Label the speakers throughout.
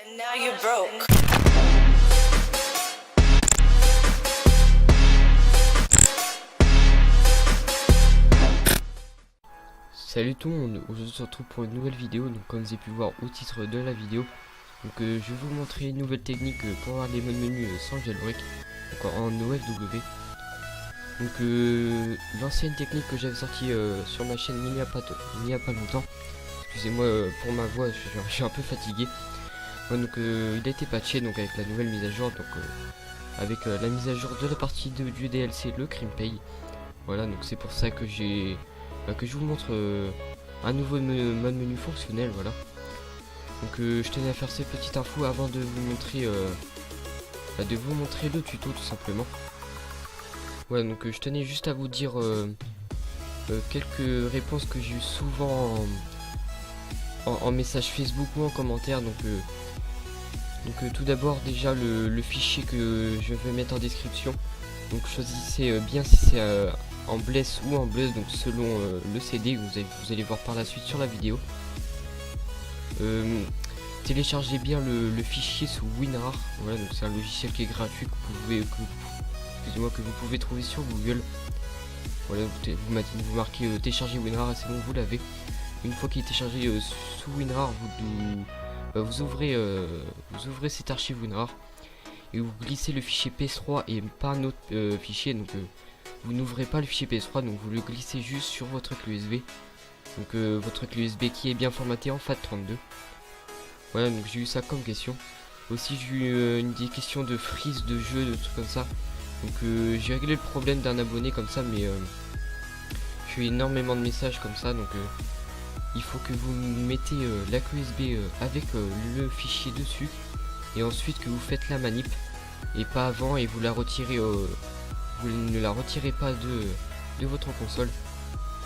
Speaker 1: And now you're broke.
Speaker 2: Salut tout le monde, aujourd'hui on se retrouve pour une nouvelle vidéo. Donc comme vous avez pu voir au titre de la vidéo, donc je vais vous montrer une nouvelle technique pour avoir les modes menus sans jailbreak, donc en OFW. Donc l'ancienne technique que j'avais sortie sur ma chaîne il n'y a pas longtemps. Excusez-moi pour ma voix, je suis un peu fatigué. Ouais, donc il a été patché donc avec la nouvelle mise à jour, donc avec la mise à jour de la partie du DLC le Crime Pay. Voilà, donc c'est pour ça que que je vous montre un nouveau mode menu fonctionnel. Voilà, donc je tenais à faire ces petites infos avant de vous montrer le tuto tout simplement. Ouais, donc je tenais juste à vous dire quelques réponses que j'ai eu souvent en message Facebook ou en commentaire. Donc tout d'abord déjà le fichier que je vais mettre en description, donc choisissez bien si c'est en bless ou en bless, donc selon le CD, vous allez voir par la suite sur la vidéo. Téléchargez bien le fichier sous WinRAR. Voilà, donc c'est un logiciel qui est gratuit que vous pouvez trouver sur Google. Voilà, vous marquez télécharger WinRAR et c'est bon, vous l'avez. Une fois qu'il est téléchargé sous WinRAR, vous ouvrez cette archive WinRAR et vous glissez le fichier PS3 et pas un autre fichier. Donc vous n'ouvrez pas le fichier PS3, donc vous le glissez juste sur votre clé USB. Donc votre clé USB qui est bien formatée en FAT32. Voilà, donc j'ai eu ça comme question. Aussi j'ai eu des questions de freeze de jeu, de trucs comme ça. Donc j'ai réglé le problème d'un abonné comme ça, mais j'ai eu énormément de messages comme ça. Donc il faut que vous mettez la clé USB avec le fichier dessus, et ensuite que vous faites la manip et pas avant, et vous la retirez. Vous ne la retirez pas de votre console,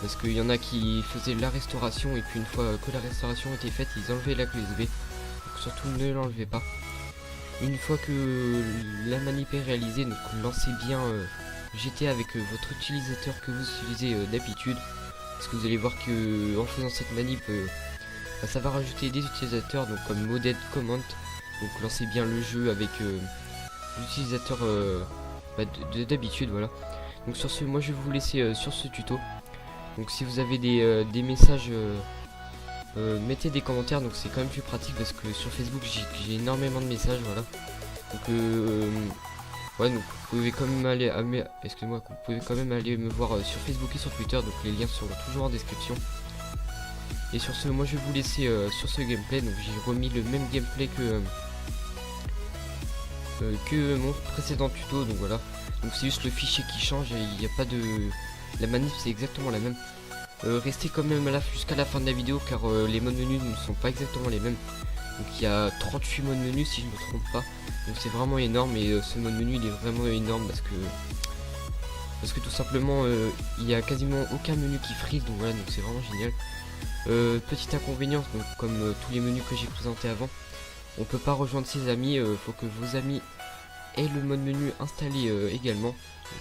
Speaker 2: parce qu'il y en a qui faisaient la restauration et puis une fois que la restauration était faite, ils enlevaient la clé USB. Donc surtout ne l'enlevez pas. Une fois que la manip est réalisée, donc lancez bien GTA avec votre utilisateur que vous utilisez d'habitude, parce que vous allez voir que en faisant cette manip, ça va rajouter des utilisateurs, donc comme Moded Command. Donc lancez bien le jeu avec l'utilisateur d'habitude. Voilà, donc sur ce, moi je vais vous laisser sur ce tuto. Donc si vous avez des messages, mettez des commentaires, donc c'est quand même plus pratique, parce que sur Facebook j'ai énormément de messages. Voilà, donc ouais, donc vous pouvez quand même aller vous pouvez quand même aller me voir sur Facebook et sur Twitter, donc les liens seront toujours en description. Et sur ce, moi je vais vous laisser sur ce gameplay. Donc j'ai remis le même gameplay que mon précédent tuto. Donc voilà, donc c'est juste le fichier qui change, il n'y a pas de... La manip c'est exactement la même. Restez quand même là jusqu'à la fin de la vidéo, car les modes menus ne sont pas exactement les mêmes. Donc il y a 38 modes menus si je ne me trompe pas, donc c'est vraiment énorme. Et ce mode menu il est vraiment énorme parce que tout simplement il y a quasiment aucun menu qui freeze. Donc voilà, donc c'est vraiment génial. Petit inconvénient, donc comme tous les menus que j'ai présentés avant, on peut pas rejoindre ses amis. Faut que vos amis aient le mode menu installé également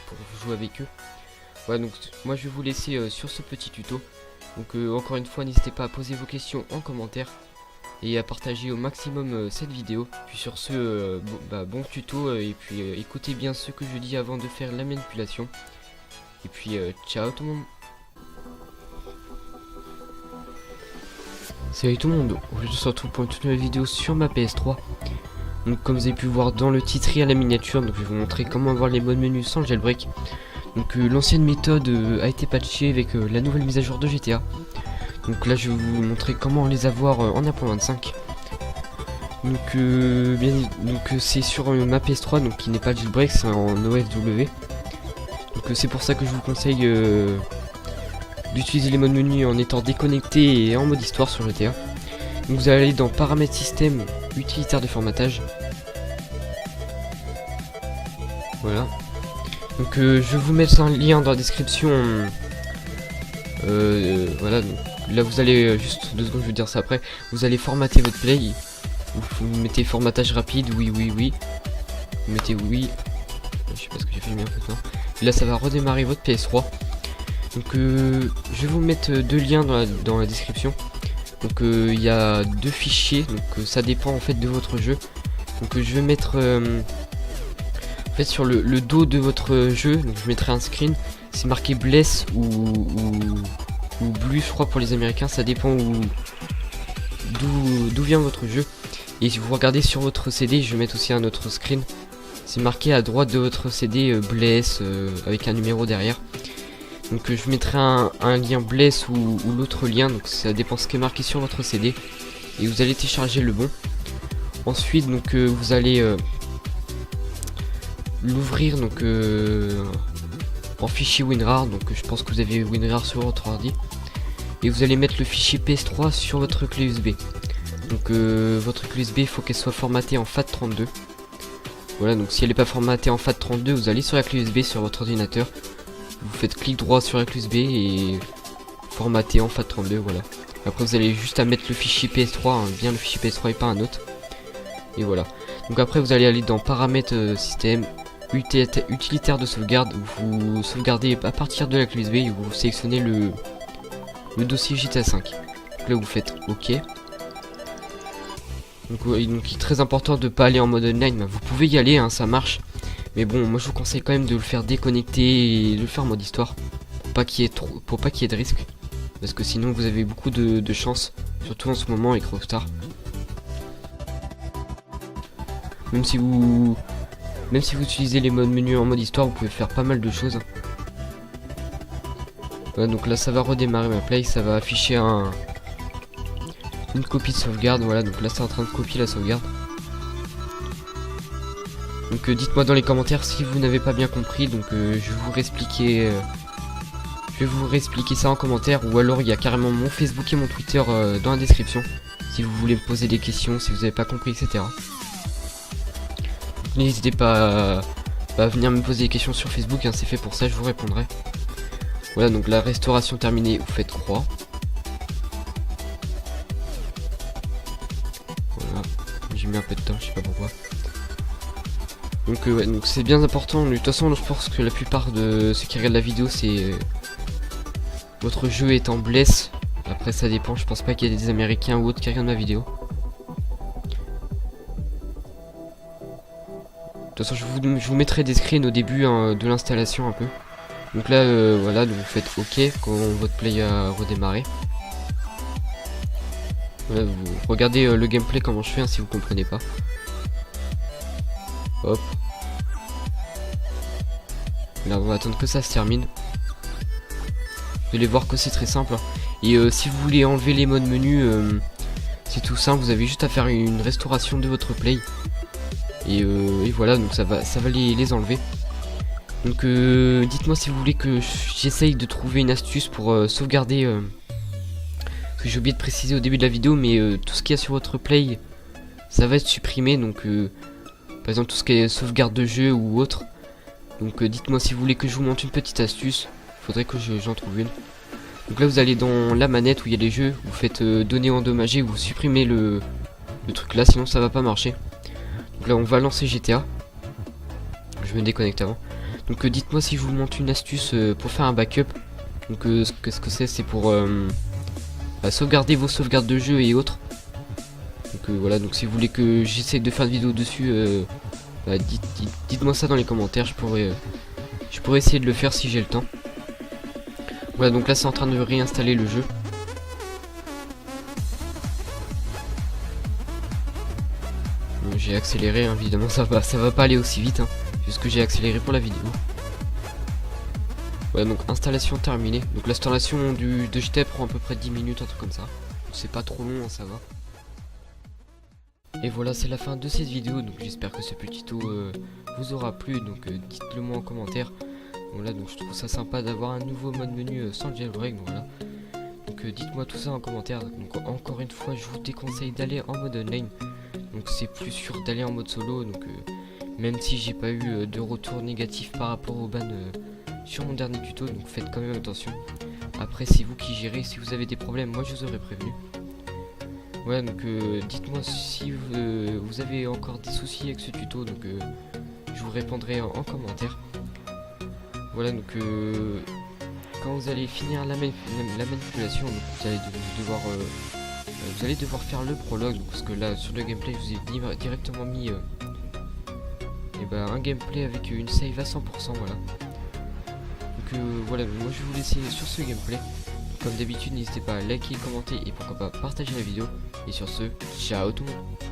Speaker 2: pour jouer avec eux. Voilà, donc moi je vais vous laisser sur ce petit tuto. Donc encore une fois, n'hésitez pas à poser vos questions en commentaire et à partager au maximum cette vidéo. Puis sur ce, bon tuto, et puis écoutez bien ce que je dis avant de faire la manipulation. Et puis ciao tout le monde. Salut tout le monde, aujourd'hui on se retrouve pour une toute nouvelle vidéo sur ma PS3. Donc comme vous avez pu voir dans le titre et à la miniature, donc je vais vous montrer comment avoir les modes menus sans jailbreak. Donc l'ancienne méthode a été patchée avec la nouvelle mise à jour de GTA. Donc là je vais vous montrer comment les avoir en 1.25. Donc c'est sur ma PS3, donc qui n'est pas jailbreak, c'est en OFW. Donc c'est pour ça que je vous conseille d'utiliser les modes menus en étant déconnecté et en mode histoire sur GTA. Donc vous allez aller dans paramètres système, utilitaire de formatage. Voilà. Donc je vais vous mettre un lien dans la description. Voilà, donc là vous allez juste 2 secondes, je vais dire ça après. Vous allez formater votre play. Vous mettez formatage rapide, oui. Vous mettez oui. Je sais pas ce que j'ai fait bien maintenant. Et là ça va redémarrer votre PS3. Donc je vais vous mettre 2 liens dans la description. Donc il y a 2 fichiers, donc ça dépend en fait de votre jeu. Donc je vais mettre en fait sur le dos de votre jeu, donc je mettrai un screen, c'est marqué Bless ou Blue je crois pour les Américains, ça dépend d'où vient votre jeu. Et si vous regardez sur votre CD, je vais mettre aussi un autre screen, c'est marqué à droite de votre CD Bless avec un numéro derrière. Donc je mettrai un lien Bless ou l'autre lien, donc ça dépend ce qui est marqué sur votre CD. Et vous allez télécharger le bon. Ensuite donc vous allez l'ouvrir donc en fichier WinRAR, donc je pense que vous avez WinRAR sur votre ordi. Et vous allez mettre le fichier PS3 sur votre clé USB. Donc votre clé USB il faut qu'elle soit formatée en FAT32. Voilà, donc si elle n'est pas formatée en FAT32, vous allez sur la clé USB sur votre ordinateur. Vous faites clic droit sur la clé USB et formater en FAT32, voilà. Après vous allez juste à mettre le fichier PS3, hein, bien le fichier PS3 et pas un autre. Et voilà. Donc après vous allez aller dans paramètres système, utilitaire de sauvegarde, vous sauvegardez à partir de la clé USB et vous sélectionnez le dossier GTA 5. Donc là vous faites OK. Donc il est très important de pas aller en mode online, vous pouvez y aller, hein, ça marche. Mais bon, moi je vous conseille quand même de le faire déconnecter et de le faire en mode histoire. Pour pas qu'il y ait de risque. Parce que sinon vous avez beaucoup de chance. Surtout en ce moment avec Rockstar. Même si vous utilisez les modes menu en mode histoire, vous pouvez faire pas mal de choses. Voilà, donc là ça va redémarrer ma play, ça va afficher une copie de sauvegarde. Voilà, donc là c'est en train de copier la sauvegarde. Donc dites-moi dans les commentaires si vous n'avez pas bien compris. Donc je vais vous réexpliquer ça en commentaire, ou alors il y a carrément mon Facebook et mon Twitter dans la description si vous voulez me poser des questions, si vous n'avez pas compris, etc. N'hésitez pas à venir me poser des questions sur Facebook, hein, c'est fait pour ça, je vous répondrai. Voilà, donc la restauration terminée, vous faites croix. Voilà, j'ai mis un peu de temps, je sais pas pourquoi. Donc ouais, donc c'est bien important. De toute façon, je pense que la plupart de ceux qui regardent la vidéo, c'est votre jeu est en Bless. Après, ça dépend. Je pense pas qu'il y ait des Américains ou autres qui regardent ma vidéo. De toute façon, je vous mettrai des screens au début, hein, de l'installation un peu. Donc là, voilà, donc vous faites OK quand votre play a redémarré. Voilà, vous regardez le gameplay comment je fais, hein, si vous comprenez pas. Hop. Là, on va attendre que ça se termine. Vous allez voir que c'est très simple, hein. Et si vous voulez enlever les modes menu, c'est tout simple. Vous avez juste à faire une restauration de votre play. Et voilà, donc ça va les enlever. Donc dites-moi si vous voulez que j'essaye de trouver une astuce pour sauvegarder. Parce que j'ai oublié de préciser au début de la vidéo, mais tout ce qu'il y a sur votre play, ça va être supprimé. Donc par exemple tout ce qui est sauvegarde de jeu ou autre. Donc dites-moi si vous voulez que je vous montre une petite astuce. Faudrait que j'en trouve une. Donc là vous allez dans la manette où il y a les jeux, vous faites données endommagées, vous supprimez le truc là, sinon ça va pas marcher. Donc là on va lancer GTA. Je me déconnecte avant. Donc dites-moi si je vous montre une astuce pour faire un backup. Donc ce que c'est pour sauvegarder vos sauvegardes de jeu et autres. Donc voilà, donc si vous voulez que j'essaye de faire une vidéo dessus, bah, dites-moi ça dans les commentaires, je pourrais essayer de le faire si j'ai le temps. Voilà, donc là c'est en train de réinstaller le jeu. J'ai accéléré, hein, évidemment ça va pas aller aussi vite, hein, puisque j'ai accéléré pour la vidéo. Voilà, donc installation terminée. Donc l'installation de GTA prend à peu près 10 minutes, un truc comme ça. C'est pas trop long, hein, ça va. Et voilà, c'est la fin de cette vidéo. Donc j'espère que ce petit tuto vous aura plu. Donc dites-le moi en commentaire. Voilà, donc je trouve ça sympa d'avoir un nouveau mode menu sans jailbreak. Donc voilà. Donc dites-moi tout ça en commentaire. Donc encore une fois, je vous déconseille d'aller en mode online. Donc c'est plus sûr d'aller en mode solo. Donc même si j'ai pas eu de retour négatif par rapport au ban sur mon dernier tuto, donc faites quand même attention. Après c'est vous qui gérez, si vous avez des problèmes, moi je vous aurais prévenu. Voilà, donc dites-moi si vous avez encore des soucis avec ce tuto, donc je vous répondrai en commentaire. Voilà, donc quand vous allez finir la manipulation, donc vous allez devoir vous allez devoir faire le prologue, parce que là sur le gameplay je vous ai directement mis un gameplay avec une save à 100%, voilà. Donc voilà, moi je vais vous laisser sur ce gameplay. Comme d'habitude, n'hésitez pas à liker, commenter et pourquoi pas partager la vidéo. Et sur ce, ciao tout le monde.